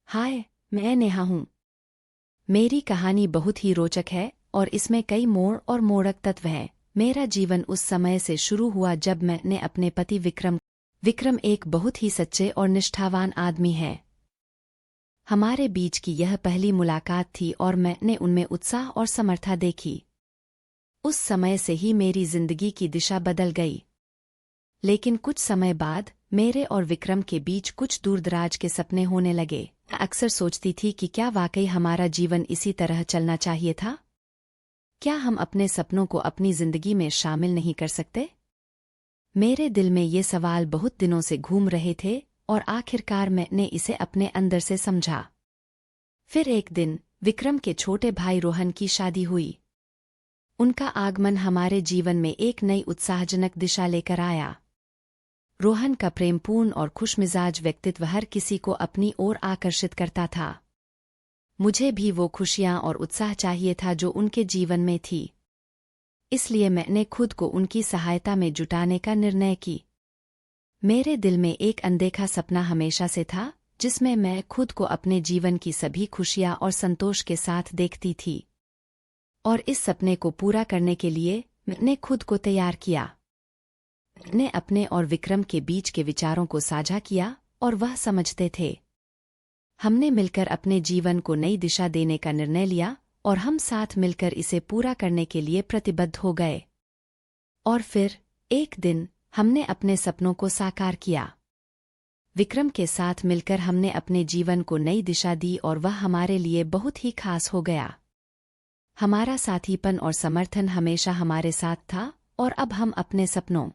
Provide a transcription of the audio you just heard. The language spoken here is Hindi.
हाय, मैं नेहा हूँ। मेरी कहानी बहुत ही रोचक है और इसमें कई मोड़ और मोड़क तत्व हैं। मेरा जीवन उस समय से शुरू हुआ जब मैंने अपने पति विक्रम एक बहुत ही सच्चे और निष्ठावान आदमी है। हमारे बीच की यह पहली मुलाकात थी और मैंने उनमें उत्साह और समर्था देखी। उस समय से ही मेरी जिंदगी की दिशा बदल गई। लेकिन कुछ समय बाद मेरे और विक्रम के बीच कुछ दूरदराज के सपने होने लगे। अक्सर सोचती थी कि क्या वाकई हमारा जीवन इसी तरह चलना चाहिए था? क्या हम अपने सपनों को अपनी जिंदगी में शामिल नहीं कर सकते? मेरे दिल में ये सवाल बहुत दिनों से घूम रहे थे और आखिरकार मैंने इसे अपने अंदर से समझा। फिर एक दिन विक्रम के छोटे भाई रोहन की शादी हुई। उनका आगमन हमारे जीवन में एक नई उत्साहजनक दिशा लेकर आया। रोहन का प्रेमपूर्ण और खुशमिजाज व्यक्तित्व हर किसी को अपनी ओर आकर्षित करता था। मुझे भी वो खुशियां और उत्साह चाहिए था जो उनके जीवन में थी। इसलिए मैंने खुद को उनकी सहायता में जुटाने का निर्णय की। मेरे दिल में एक अनदेखा सपना हमेशा से था, जिसमें मैं खुद को अपने जीवन की सभी खुशियां और संतोष के साथ देखती थी। और इस सपने को पूरा करने के लिए मैंने खुद को तैयार किया। मैंने अपने और विक्रम के बीच के विचारों को साझा किया और वह समझते थे। हमने मिलकर अपने जीवन को नई दिशा देने का निर्णय लिया और हम साथ मिलकर इसे पूरा करने के लिए प्रतिबद्ध हो गए। और फिर एक दिन हमने अपने सपनों को साकार किया। विक्रम के साथ मिलकर हमने अपने जीवन को नई दिशा दी और वह हमारे लिए बहुत ही खास हो गया। हमारा साथीपन और समर्थन हमेशा हमारे साथ था और अब हम अपने सपनों